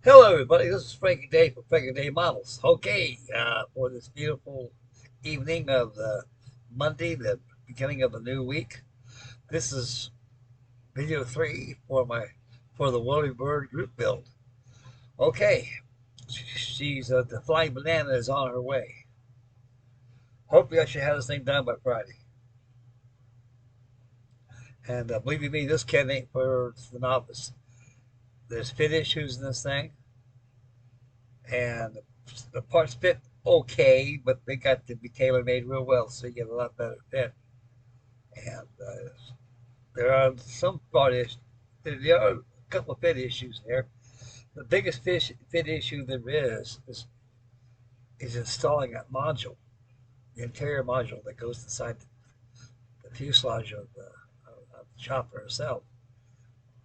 Hello, everybody. This is Frankie Day from Frankie Day Models. Okay, for this beautiful evening of Monday, the beginning of a new week. This is video 3 for the Whirlybird group build. Okay, she's the flying banana is on her way. Hopefully, I should have this thing done by Friday. And believe me, this kit ain't for the novice. There's fit issues in this thing, and the parts fit okay, but they got to be tailor made real well, so you get a lot better fit. And there are some part issues. There are a couple of fit issues there. The biggest fit issue there is installing that module, the interior module that goes inside the fuselage of the chopper itself.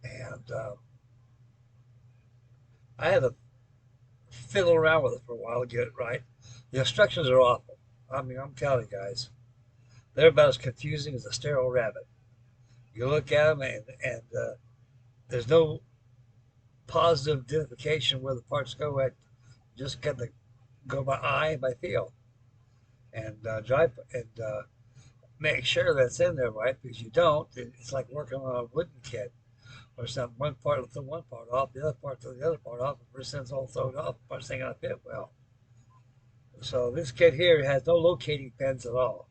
And I had to fiddle around with it for a while to get it right. The instructions are awful. I mean, I'm telling you guys, they're about as confusing as a sterile rabbit. You look at them and there's no positive identification where the parts go at. You just got to go by eye, by feel, and drive and make sure that's in there right. Because you don't, it's like working on a wooden kit or something. One part to one part off, the other part to the other part off. The percent's all thrown off. The parts ain't gonna fit well. So this kit here has no locating pins at all.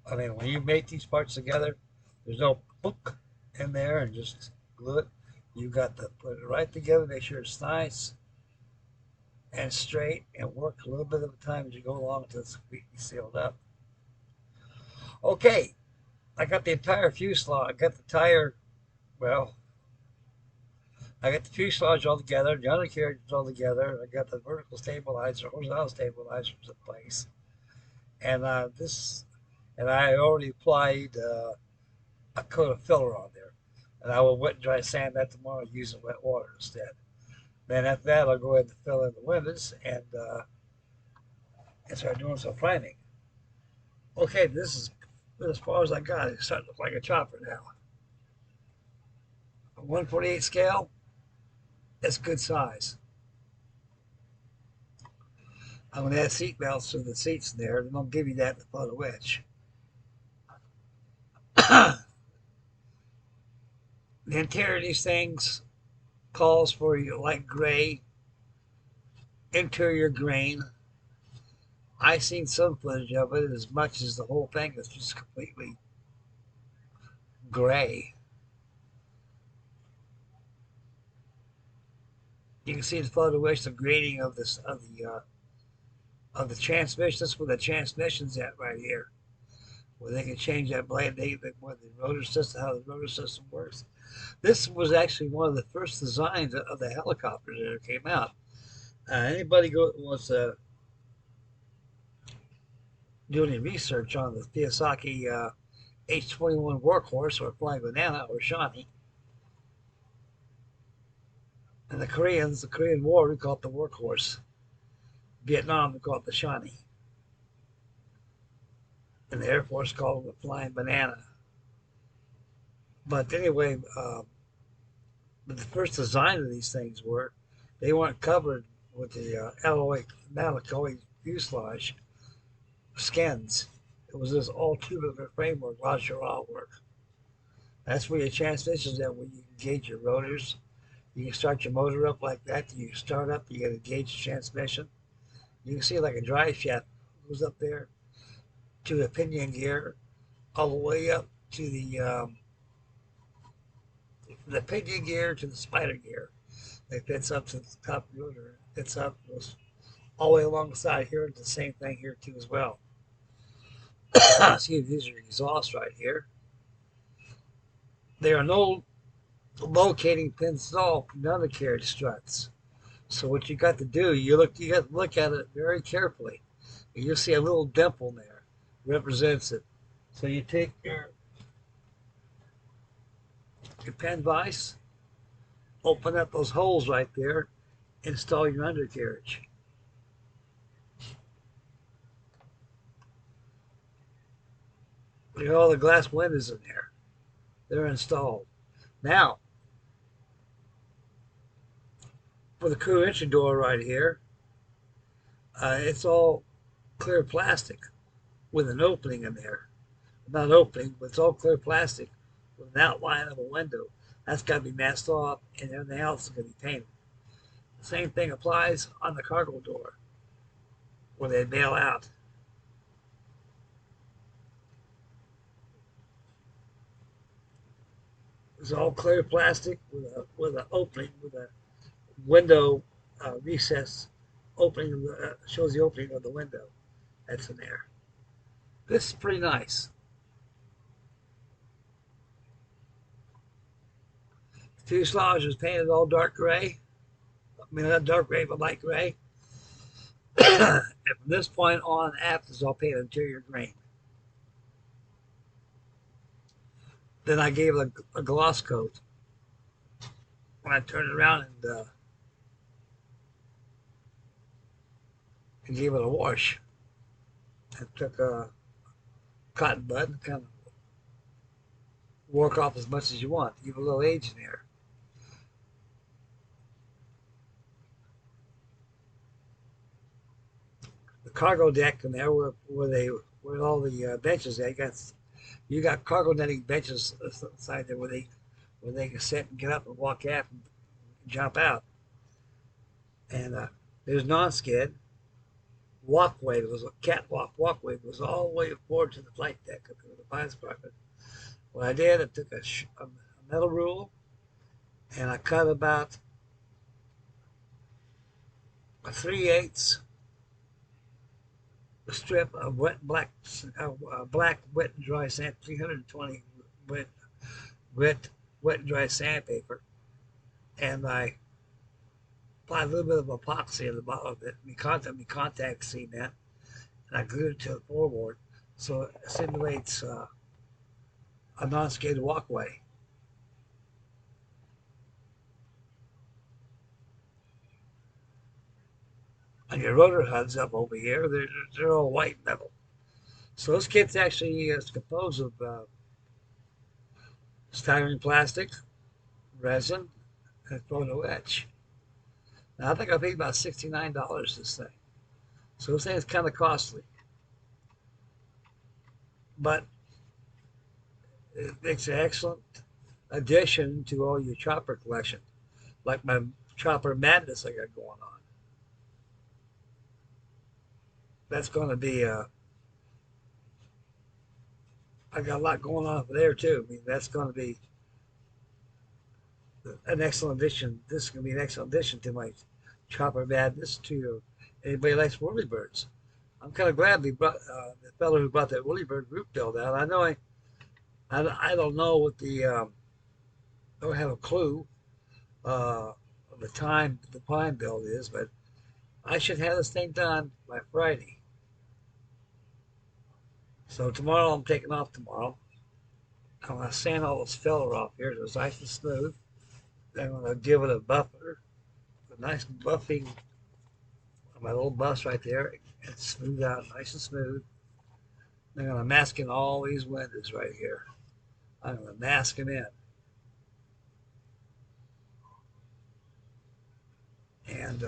I mean, when you make these parts together, there's no book in there and just glue it. You got to put it right together, make sure it's nice and straight, and work a little bit of a time as you go along until it's completely sealed up. Okay, I got the entire fuselage. I got the tire. Well, I got the fuselage all together, the undercarriage all together. I got the vertical stabilizer, horizontal stabilizers in place, and and I already applied a coat of filler on there, and I will wet and dry sand that tomorrow using wet water instead. Then after that, I'll go ahead and fill in the windows and start doing some priming. Okay, this is as far as I got. It's starting to look like a chopper now. A 148 scale, that's good size. I'm going to add seat belts to the seats in there, and I'll give you that in the photo wedge. The interior of these things calls for your light gray interior grain. I've seen some footage of it as much as the whole thing is just completely gray. You can see in the photo wedge the grading of this of the transmission. That's where the transmission's at right here, where they can change that blade. Where the rotor system, how the rotor system works. This was actually one of the first designs of the helicopters that ever came out. Anybody wants to do any research on the Kiyosaki H-21 Workhorse or Flying Banana or Shawnee, and the Koreans, the Korean War, we call it the Workhorse. Vietnam, we call it the Shawnee. And the Air Force called it the Flying Banana. But anyway, but the first design of these things they weren't covered with the alloy malachite fuselage skins. It was this all tubular framework, Roger work. That's where your transmission's at, where you can gauge your rotors. You can start your motor up like that. You start up, you got to gauge the transmission. You can see like a drive shaft goes up there to the pinion gear, all the way up to the pinion gear to the spider gear. It fits up to the top of the rotor. It fits up, goes all the way along the side here. The same thing here too as well. See, these are exhausts right here. There are no locating pins at all from the undercarriage struts. So what you got to do, you got to look at it very carefully. And you'll see a little dimple there, represents it. So you take your pen vise, open up those holes right there, install your undercarriage. Look at all the glass windows in there. They're installed. Now, For the crew entry door right here, it's all clear plastic with an opening in there. Not an opening, but it's all clear plastic with an outline of a window. That's got to be masked off, and everything else is going to be painted. The same thing applies on the cargo door where they bail out. It's all clear plastic with an opening, with a window recess opening, shows the opening of the window that's in there. This is pretty nice. The fuselage is painted all dark gray. I mean, not dark gray, but light gray. And from this point on, aft is all painted interior green. Then I gave it a gloss coat. When I turned it around and gave it a wash, and took a cotton bud and kind of work off as much as you want. Give a little age in here. The cargo deck in there where all the benches they got, you got cargo netting benches inside there where they can sit and get up and walk out and jump out. And there's non-skid walkway. It was a catwalk walkway. It was all the way forward to the flight deck of the pilot's department. What I did, I took a metal rule and I cut about a 3/8 strip of black wet and dry sand, 320 wet and dry sandpaper, and I applied a little bit of epoxy at the bottom of it, contact cement, and I glued it to the floorboard so it simulates a non-skid walkway. And your rotor HUDs up over here, they're all white metal. So this kit's actually is composed of styrene plastic, resin, and photo etch. Now I think I paid about $69 this thing. So this thing is kind of costly. But it makes an excellent addition to all your chopper collection. Like my chopper madness I got going on. That's going to be I got a lot going on over there too. I mean, that's going to be an excellent addition. This is going to be an excellent addition to my chopper madness to anybody likes Whirlybirds. I'm kind of glad we brought the fellow who brought that Whirlybird group build out. I know I don't know what the don't have a clue the time the Pine build is, but I should have this thing done by Friday. So tomorrow I'm taking off tomorrow. I'm going to sand all this filler off here so it's nice and smooth. Then I'm going to give it a buffer, a nice buffing on my little bus right there, and smooth out nice and smooth. Then I'm going to mask in all these windows right here. I'm going to mask them in. And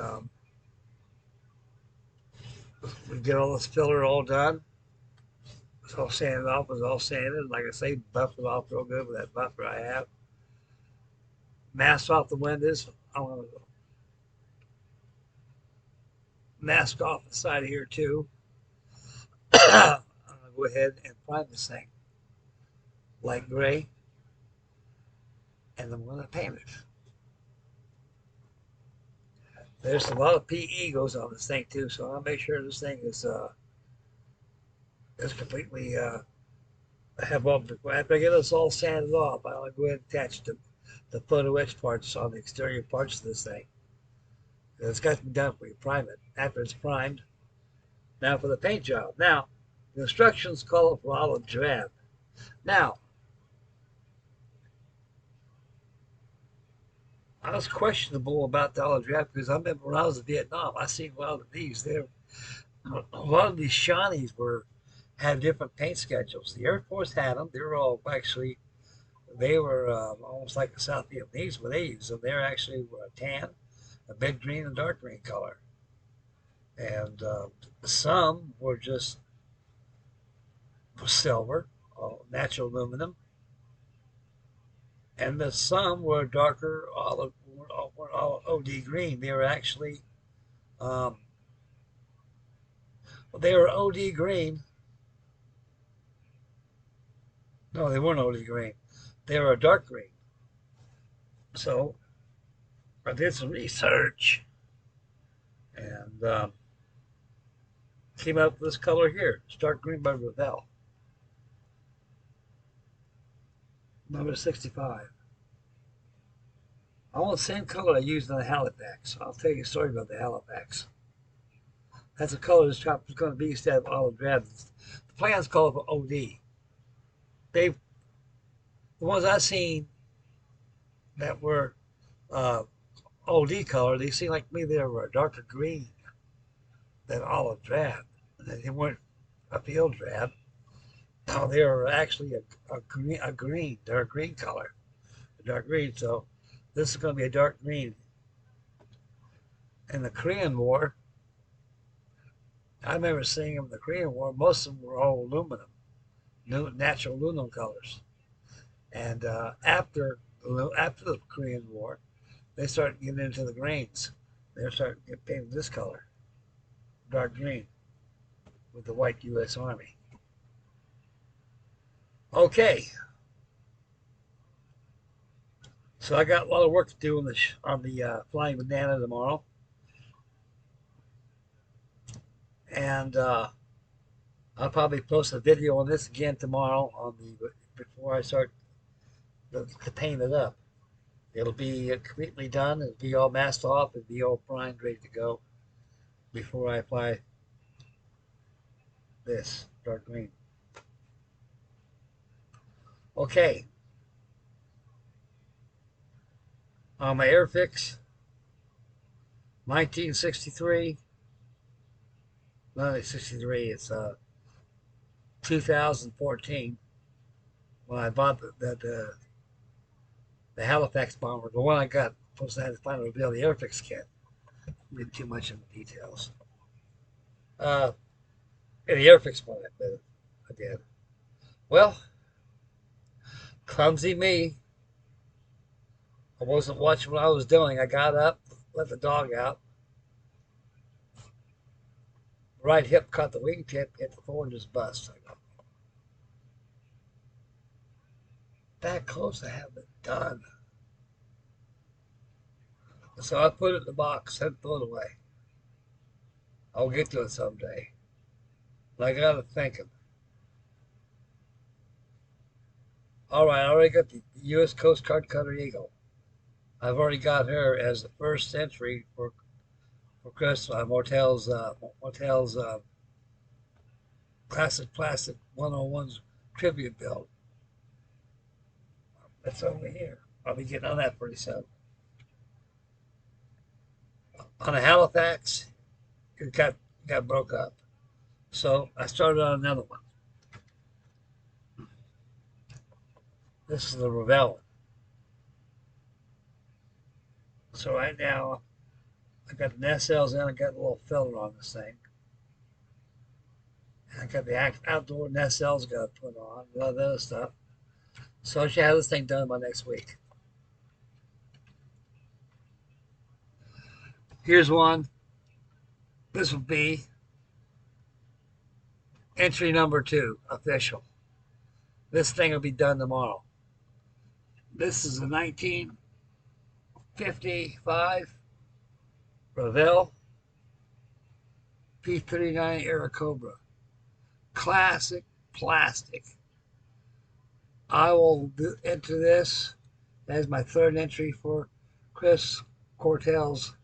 we get all this filler all done. It's all sanded off. It's all sanded. Like I say, buffered off real good with that buffer I have. Mask off the windows. I'm going to mask off the side of here too. I'm going to go ahead and prime this thing light gray, and I'm going to paint it. There's a lot of PE goes on this thing too, so I'll make sure this thing is completely have all. After I get this all sanded off, I'll go ahead and attach the photo etch parts on the exterior parts of this thing. It's got to be done before you prime it. After it's primed, now for the paint job. Now, the instructions call for olive drab. Now, I was questionable about the olive drab because I remember when I was in Vietnam, I seen a lot of these. A lot of these Shawnees had different paint schedules. The Air Force had them. They were all actually, they were almost like the South Vietnamese when they used them. They actually were a tan, a big green and dark green color. And some were just silver, natural aluminum, and the some were darker olive, were all OD green. They were actually, um, they were OD green. No, they weren't OD green. They were a dark green. So I did some research and came up with this color here. It's dark green by Revell, number 65. I want the same color I used on the Halifax. I'll tell you a story about the Halifax. That's the color this shop is going to be instead of olive drab. The plans call it for OD. The ones I've seen that were uh, OD color, they seemed like maybe they were a darker green than olive drab. They weren't a field drab. No, they were actually a green, dark green color, a dark green. So this is going to be a dark green. In the Korean War, I remember seeing them in the Korean War. Most of them were all aluminum, natural aluminum colors. And after the Korean War, they started getting into the grains. They started getting painted this color, dark green, with the white U.S. Army. Okay, so I got a lot of work to do on the Flying Banana tomorrow, and I'll probably post a video on this again tomorrow before I start to paint it up. It'll be completely done. It'll be all masked off. It'll be all primed, ready to go before I apply this dark green. Okay. On my Airfix, 1963. Not 63. It's 2014. When I bought the Halifax bomber, the one I got, supposed to have to finally reveal the Airfix kit. Didn't too much in the details. In the Airfix one, I did. Well, clumsy me. I wasn't watching what I was doing. I got up, let the dog out. Right hip caught the wingtip, hit the floor and just bust. I go, that close to having it done. So I put it in the box and threw it away. I'll get to it someday. But I got to thinking. All right, I already got the U.S. Coast Guard Cutter Eagle. I've already got her as the first entry for Chris Mortel's Classic Plastic 101's tribute build. That's over here. I'll be getting on that pretty soon. On a Halifax, it got broke up. So I started on another one. This is the Revell one. So right now, I got the nacelles in. I got a little filler on this thing. I got the outdoor nacelles got to put on, a lot of other stuff. So I should have this thing done by next week. Here's one. This will be entry number 2, official. This thing will be done tomorrow. This is a 1955 Revell P39 Airacobra. Classic plastic. I will enter this as my third entry for Chris Cortell's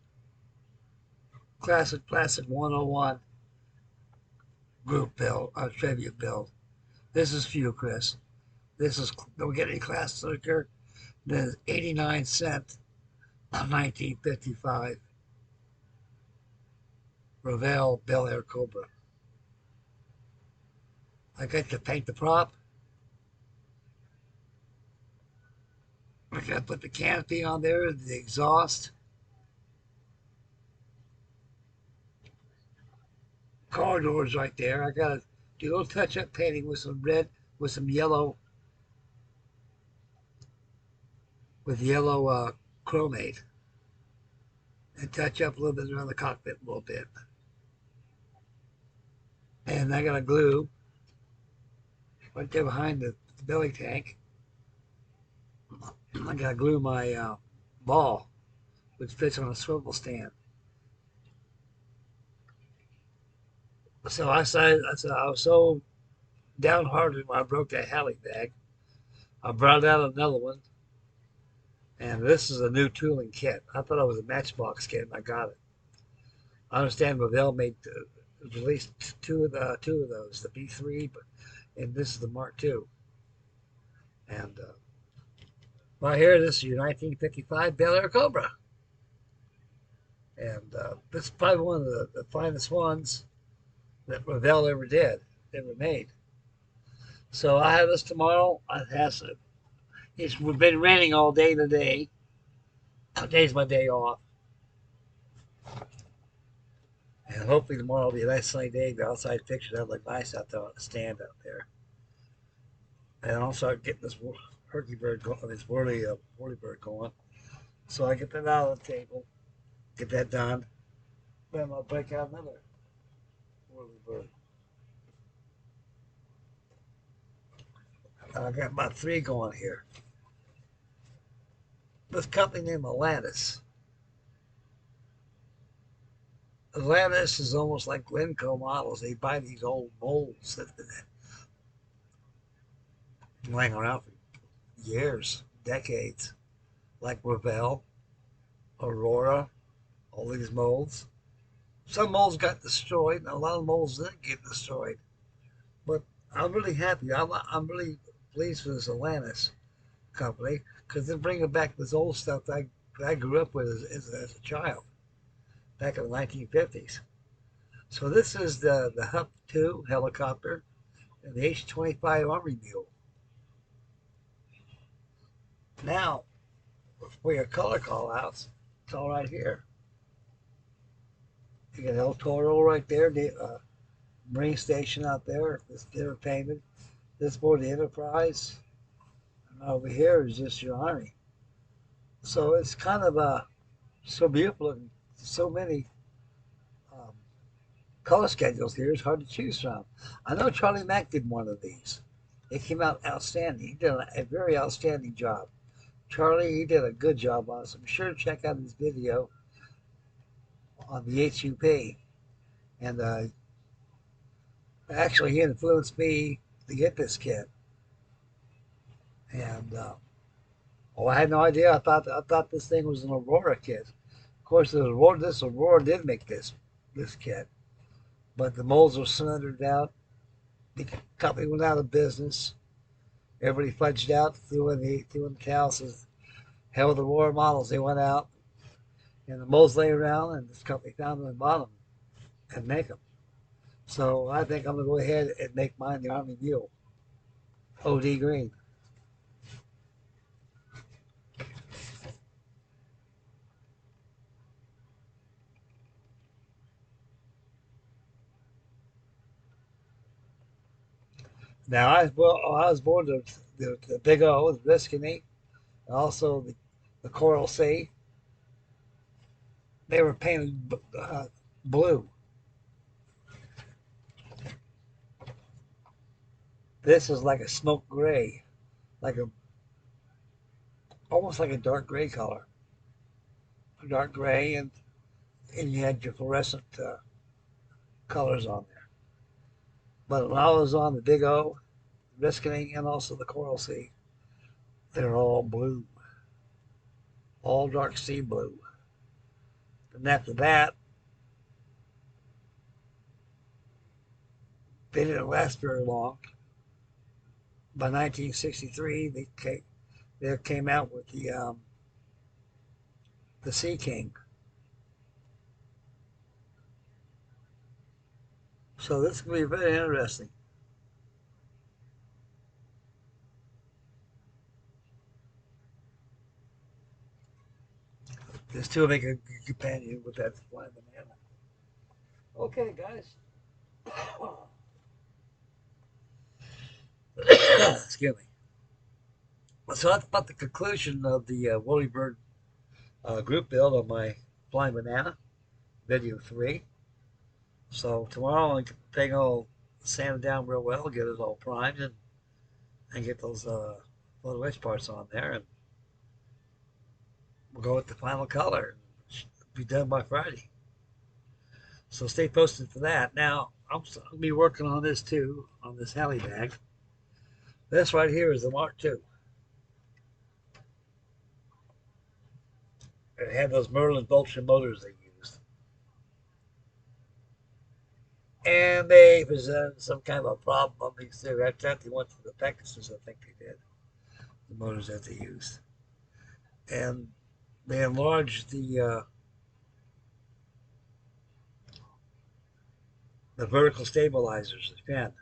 Classic Plastic 101 group build, tribute build. This is for you, Chris. This is, don't get any class sticker. This is 89 cent, 1955 Revell Bel Air Cobra. I got to paint the prop. I got to put the canopy on there, the exhaust. corridors right there. I gotta do a little touch-up painting with some red, with some yellow, with yellow chromate, and touch up a little bit around the cockpit a little bit. And I gotta glue right there behind the belly tank. I gotta glue my ball, which fits on a swivel stand. So I was so downhearted when I broke that Halley bag. I brought out another one, and this is a new tooling kit. I thought it was a Matchbox kit, and I got it. I understand Revell made released two of those, the B3, but and this is the Mark II. And right here, this is your 1955 Bel Air Cobra, and this is probably one of the finest ones that Revell ever made. So I have this tomorrow. It's been raining all day today. Today's my day off. And hopefully tomorrow will be a nice sunny day. The outside pictures that look nice out there on the stand out there. And I'll start getting this Whirlybird going, this Whirlybird going. So I get that out of the table, get that done. Then I'll break out another Whirlybird. I got about three going here. This company named Atlantis. Atlantis is almost like Glencoe models. They buy these old molds that have been laying around for years, decades, like Revell, Aurora, all these molds. Some molds got destroyed, and a lot of molds didn't get destroyed. But I'm really happy. I'm really pleased with this Atlantis company because they're bringing back this old stuff that I grew up with as a child back in the 1950s. So this is the Hup 2 helicopter and the H-25 Army Mule. Now, for your color call-outs, it's all right here. You got El Toro right there, the Marine Station out there. They're painted. This board, the Enterprise. And over here is just your Army. So it's kind of so beautiful and so many um, color schedules here. It's hard to choose from. I know Charlie Mack did one of these. It came out outstanding. He did a very outstanding job. Charlie, he did a good job on it. So be sure to check out his video on the HUP. And actually, he influenced me to get this kit. And I had no idea. I thought this thing was an Aurora kit. Of course, this Aurora did make this kit, but the molds were surrendered out. The company went out of business. Everybody fudged out, threw in the towel. Says, hell with the Aurora models. They went out, and the molds lay around, and this company found them and bought them and make them. So I think I'm gonna go ahead and make mine the Army Mule, OD green. Now I was born to the Big O, the Biscayne, and also the Coral Sea. They were painted blue. This is like a smoke gray, like a almost like a dark gray color, a dark gray, and you had your fluorescent colors on there. But when I was on the Big O, the Biscayne, and also the Coral Sea, they're all blue, all dark sea blue. And after that, they didn't last very long. By 1963, they came out with the Sea King. So this is going to be very interesting. This two will make a good companion with that flying banana. Okay, guys. Excuse me. So that's about the conclusion of the Whirlybird group build on my Flying Banana, video 3. So tomorrow I'll get the thing all sanded down real well, get it all primed, and get those little edge parts on there, and we'll go with the final color. Be done by Friday. So stay posted for that. Now, I'm going to be working on this too, on this heli bag. This right here is the Mark II. It had those Merlin Vulture motors they used. And they presented some kind of a problem on these too. After that, they went to the Pegasus, I think they did, the motors that they used. And they enlarged the vertical stabilizers, the fin.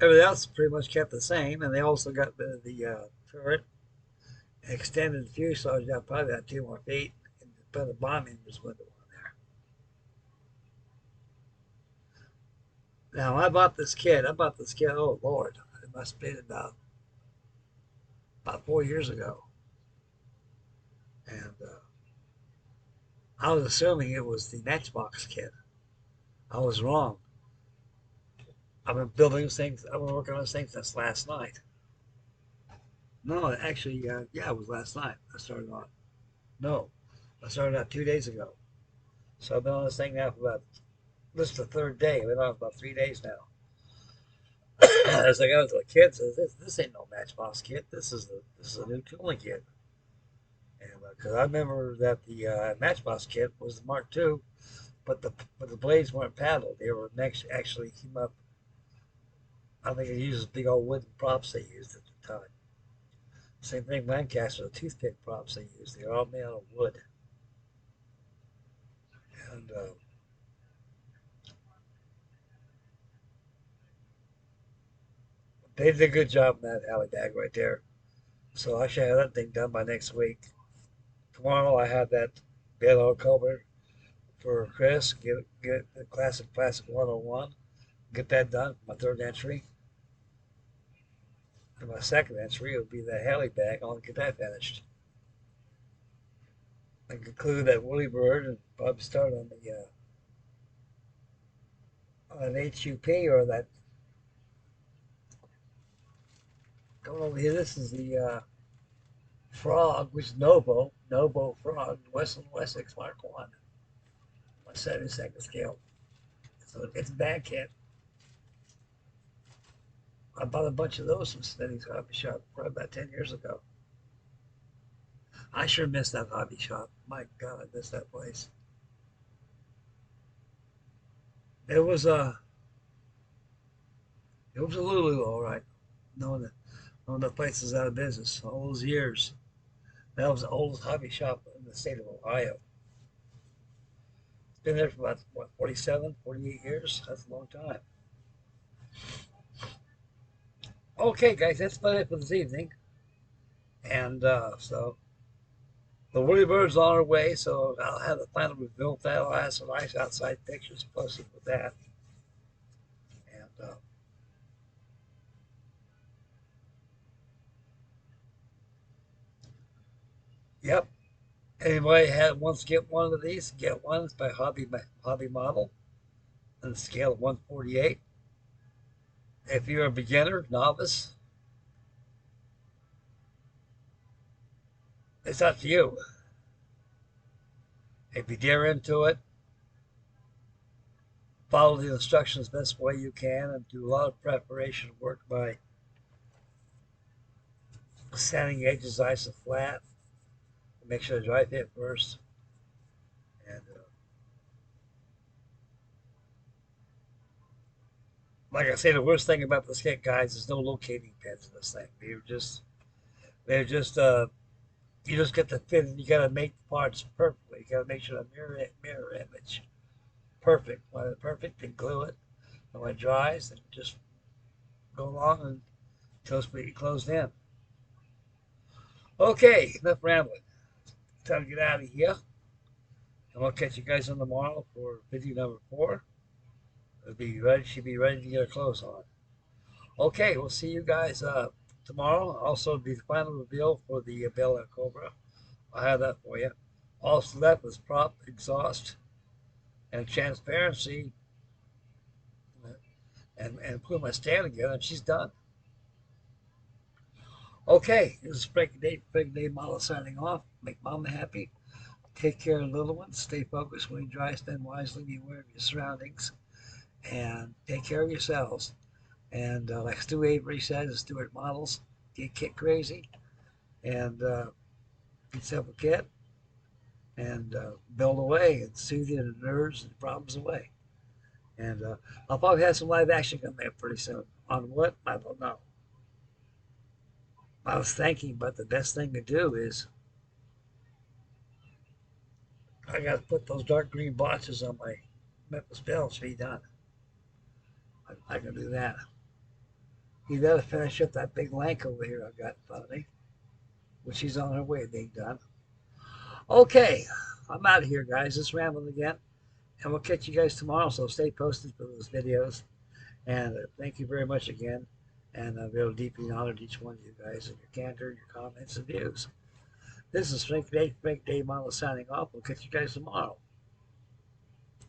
Everything else pretty much kept the same, and they also got rid of the turret, extended the fuselage out probably about 2 more feet, and put a bomb engine's window on there. Now, I bought this kit. Oh Lord, it must have been about 4 years ago. And I was assuming it was the Matchbox kit. I was wrong. I've been working on this thing since last night. No, actually, yeah, it was last night I started on. No, I started out 2 days ago. So I've been on this thing now for this is the third day. I've been on it about 3 days now. As I got into the kit, says this ain't no Matchbox kit. This is a new tooling kit. And because I remember that the Matchbox kit was the Mark II, but the blades weren't paddled. They were actually came up. I think it uses big old wooden props they used at the time. Same thing Lancaster, the toothpick props they used. They're all made out of wood. And they did a good job in that alley bag right there. So I should have that thing done by next week. Tomorrow I have that bed all covered for Chris. Get the classic 101. Get that done. My third entry. And my second entry will be the heli bag. I'll get that finished. And conclude that Whirlybird and probably start on the on HUP or that. Going over here, this is the Frog, which is Novo Frog, Westland Wessex Mark 1, my 72nd scale. So it's a bad kit. I bought a bunch of those from Smitty's Hobby Shop probably about 10 years ago. I sure miss that hobby shop. My God, I miss that place. It was a it was a Lulu, all right. Knowing the place is out of business all those years. That was the oldest hobby shop in the state of Ohio. It's been there for about what 47, 48 years. That's a long time. Okay, guys, that's about it for this evening. And so the Whirlybird's on our way, so I'll have the final reveal of that. I'll have some nice outside pictures posted with that. And yep, anybody wants to get one of these, get one. It's by Hobby Model on the scale of 148. If you're a beginner, novice, it's up to you. If you dare into it, follow the instructions the best way you can and do a lot of preparation work by sanding the edges nice and flat. Make sure to dry fit first. And like I say, the worst thing about this kit, guys, is no locating pins in this thing. They're just you just get the fit and you gotta make the parts perfectly. You gotta make sure the mirror image perfect. When it's perfect, then glue it. And when it dries, then just go along until it's pretty closed in. Okay, enough rambling. Time to get out of here. And I'll catch you guys on tomorrow for video number 4. She'll be ready to get her clothes on. Okay, we'll see you guys tomorrow. Also, the final reveal for the Bella Cobra. I'll have that for you. All that's left is prop, exhaust, and transparency, and put my stand together, and she's done. Okay, this is Frankie Day Model signing off. Make Mama happy. Take care of the little ones. Stay focused when you drive. Spend wisely. Be aware of your surroundings. And take care of yourselves. And like Stu Avery says, Stuart Models, get kit crazy. And get yourself a kit. And build away and soothe your nerves and problems away. And I'll probably have some live action coming up pretty soon. On what? I don't know. I was thinking, but the best thing to do is I got to put those dark green blotches on my Memphis Belle to be done. I can do that. You got to finish up that big lank over here I've got in front of me, which is on her way of being done. Okay, I'm out of here, guys. It's rambling again. And we'll catch you guys tomorrow, so stay posted for those videos. And thank you very much again. And I'm real deeply honored each one of you guys and your candor, your comments, and views. This is Frank Day Model signing off. We'll catch you guys tomorrow.